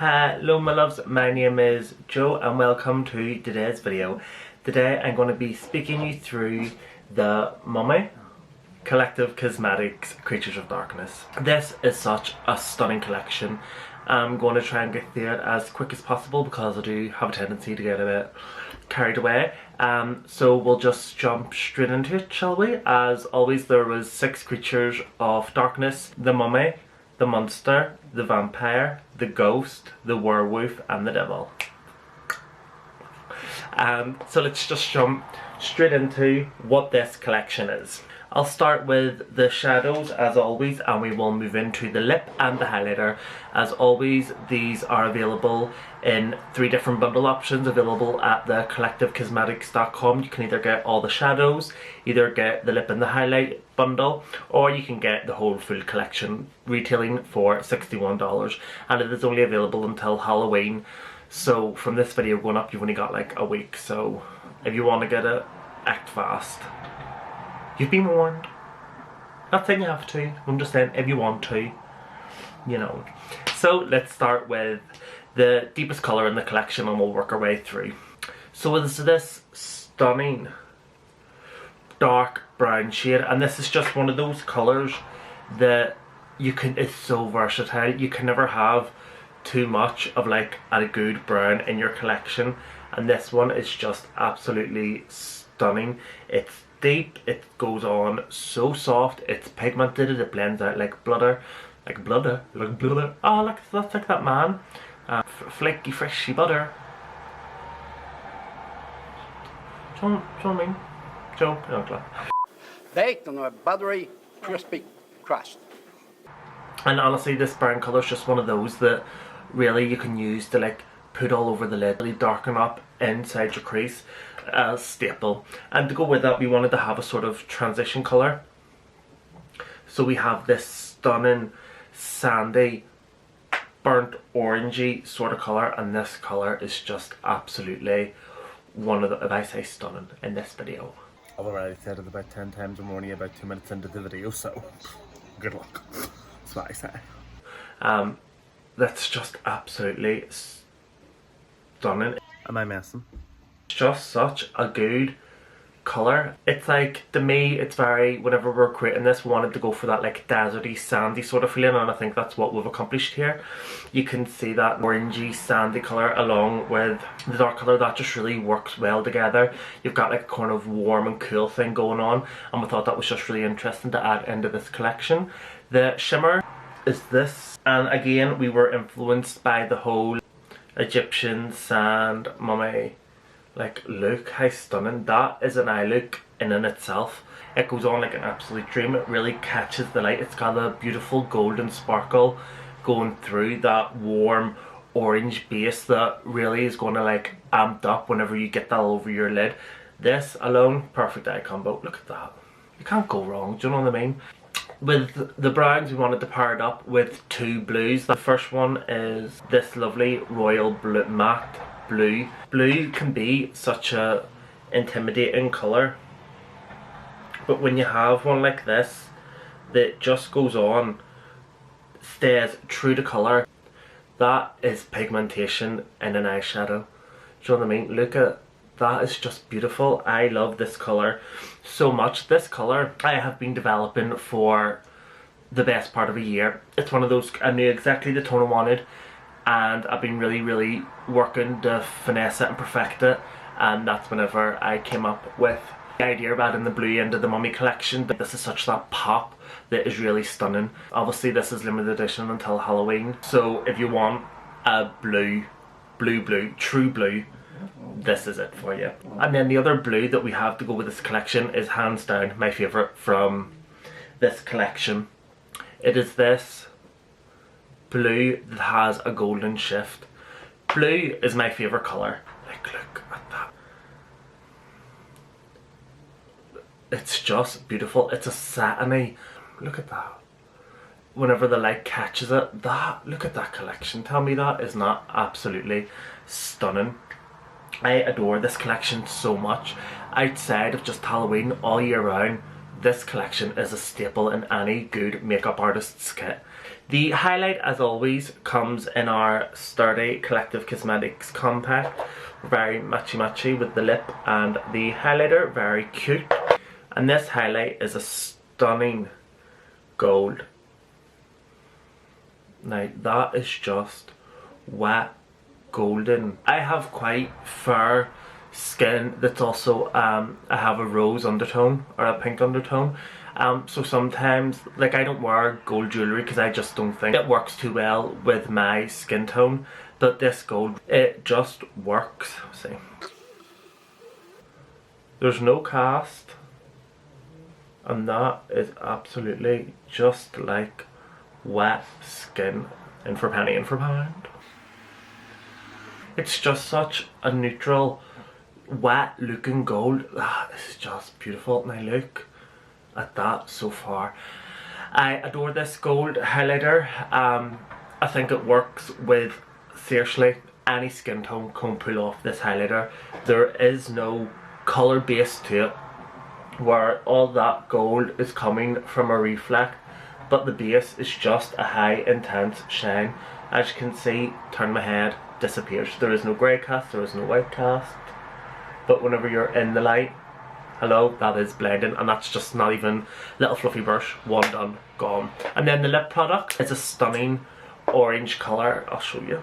Hello my loves, my name is Joe and welcome to today's video. Today I'm going to be speaking you through the Mummy Collective Cosmetics Creatures of Darkness. This is such a stunning collection. I'm going to try and get through it as quick as possible because I do have a tendency to get a bit carried away. So we'll just jump straight into it, shall we? As always, there was 6 creatures of darkness: the mummy, the monster, the vampire, the ghost, the werewolf and the devil. So let's just jump straight into what this collection is. I'll start with the shadows as always, and we will move into the lip and the highlighter. As always, these are available in 3 different bundle options available at the collectivecosmetics.com. You can either get all the shadows, either get the lip and the highlight bundle, or you can get the whole full collection retailing for $61, and it is only available until Halloween. So from this video going up, you've only got like a week, so if you want to get it, act fast. You've been warned. Not saying you have to, I'm just saying if you want to, you know. So let's start with the deepest colour in the collection and we'll work our way through. So it's this stunning dark brown shade, and this is just one of those colours that you can, it's so versatile. You can never have too much of like a good brown in your collection, and this one is just absolutely stunning. It's deep, it goes on so soft, it's pigmented, it blends out like butter. Oh, that's like that man. Flaky, freshy butter. Do you know what I mean? Joe, no, baked on a buttery, crispy crust. And honestly, this brown colour is just one of those that really you can use to like put all over the lid, really darken up inside your crease as staple. And to go with that, we wanted to have a sort of transition colour. So we have this stunning sandy burnt orangey sort of colour, and this colour is just absolutely one of the, if I say stunning in this video. I've already said it about 10 times. I'm only about 2 minutes into the video, so good luck. That's what I say. That's just absolutely stunning. Am I messing? It's just such a good colour. It's like, to me, it's very, whenever we're creating this, we wanted to go for that like deserty, sandy sort of feeling, and I think that's what we've accomplished here. You can see that orangey, sandy colour along with the dark colour, that just really works well together. You've got like a kind of warm and cool thing going on, and we thought that was just really interesting to add into this collection. The shimmer is this, and again we were influenced by the whole Egyptian sand mummy like look. How stunning that is. An eye look in itself. It goes on like an absolute dream. It really catches the light. It's got a beautiful golden sparkle going through that warm orange base that really is going to like amped up whenever you get that all over your lid. This alone, perfect eye combo. Look at that, you can't go wrong, do you know what I mean? With the browns, we wanted to pair it up with 2 blues. The first one is this lovely royal blue, matte blue. Blue can be such a intimidating colour, but when you have one like this that just goes on, stays true to colour, that is pigmentation in an eyeshadow. Do you know what I mean? Look at that, is just beautiful. I love this colour so much. This colour I have been developing for the best part of a year. It's one of those, I knew exactly the tone I wanted, and I've been really working to finesse it and perfect it, and that's whenever I came up with the idea of adding the blue into the mummy collection. This is such that pop that is really stunning. Obviously this is limited edition until Halloween, so if you want a blue, true blue, this is it for you. And then the other blue that we have to go with this collection is hands down my favourite from this collection. It is this blue that has a golden shift. Blue is my favourite colour. Like, look at that. It's just beautiful. It's a satiny, look at that. Whenever the light catches it, that, look at that collection. Tell me that is not absolutely stunning. I adore this collection so much. Outside of just Halloween, all year round, this collection is a staple in any good makeup artist's kit. The highlight, as always, comes in our sturdy Collective Cosmetics compact. Very matchy-matchy with the lip and the highlighter, very cute. And this highlight is a stunning gold. Now that is just wet golden. I have quite fair skin that's also I have a rose undertone or a pink undertone, so sometimes like I don't wear gold jewellery because I just don't think it works too well with my skin tone, but this gold, it just works. See, there's no cast, and that is absolutely just like wet skin in for penny in for pound. It's just such a neutral, wet looking gold. This is just beautiful. Now look at that so far. I adore this gold highlighter. I think it works with seriously any skin tone can pull off this highlighter. There is no colour base to it where all that gold is coming from a reflect, but the base is just a high intense shine. As you can see, turn my head, disappears. There is no grey cast, there is no white cast, but whenever you're in the light, hello, that is blending, and that's just not even little fluffy brush, one done, gone. And then the lip product is a stunning orange colour. I'll show you.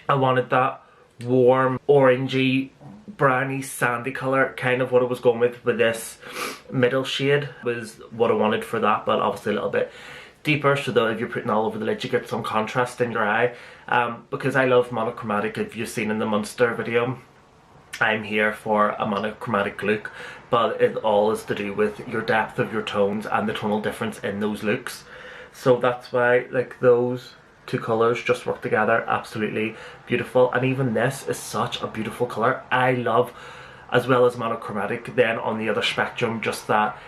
I wanted that warm orangey browny sandy colour, kind of what I was going with this middle shade was what I wanted for that, but obviously a little bit deeper so that if you're putting all over the lid you get some contrast in your eye. Because I love monochromatic, if you've seen in the Munster video, I'm here for a monochromatic look, but it all is to do with your depth of your tones and the tonal difference in those looks. So that's why like those two colours just work together absolutely beautiful, and even this is such a beautiful colour. I love, as well as monochromatic, then on the other spectrum, just that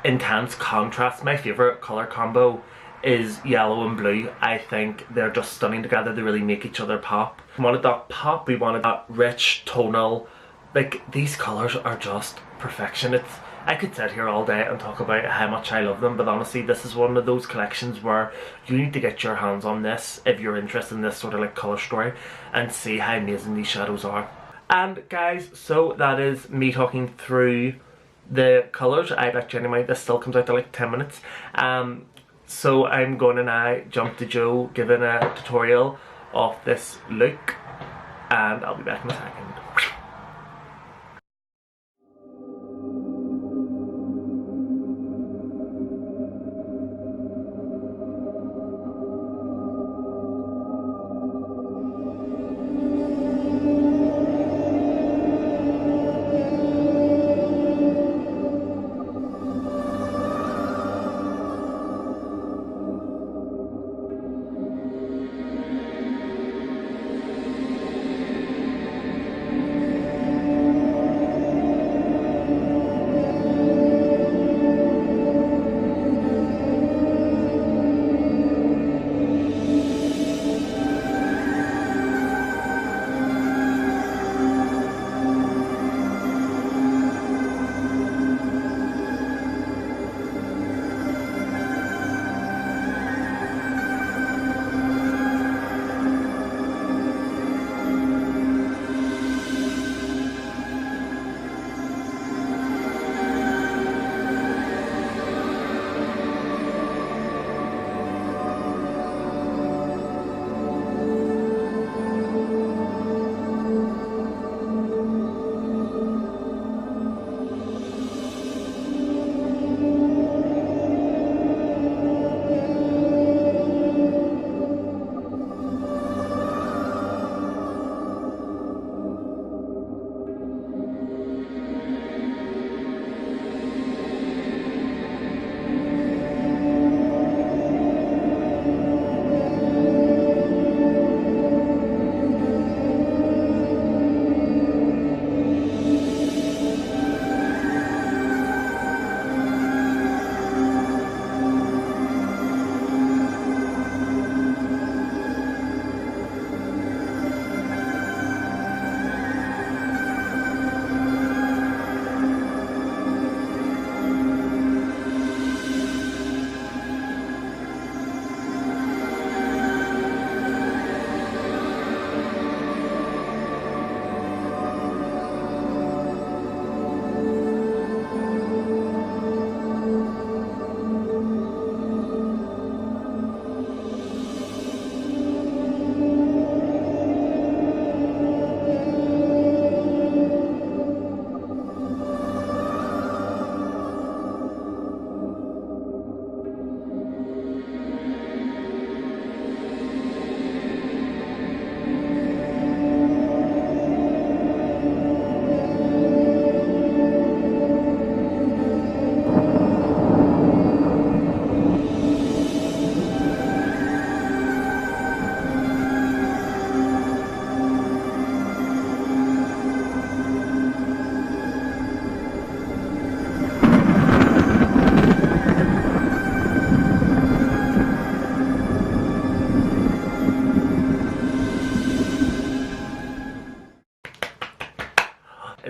intense contrast. My favourite colour combo is yellow and blue. I think they're just stunning together. They really make each other pop. We wanted that pop, we wanted that rich tonal, like these colours are just perfection. It's, I could sit here all day and talk about how much I love them, but honestly this is one of those collections where you need to get your hands on this if you're interested in this sort of like colour story and see how amazing these shadows are. And guys, so that is me talking through the colours. I bet you anyway this still comes out to like 10 minutes. So I'm going to now jump to Joe giving a tutorial of this look, and I'll be back in a second.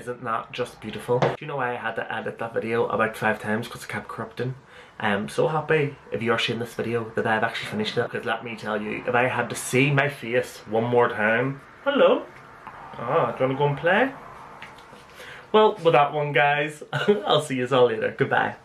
Isn't that just beautiful? Do you know why I had to edit that video about 5 times? Because it kept corrupting. I'm so happy if you're seeing this video that I've actually finished it, because let me tell you, if I had to see my face one more time. Hello? Ah, do you want to go and play? Well, with that one guys, I'll see you all later. Goodbye.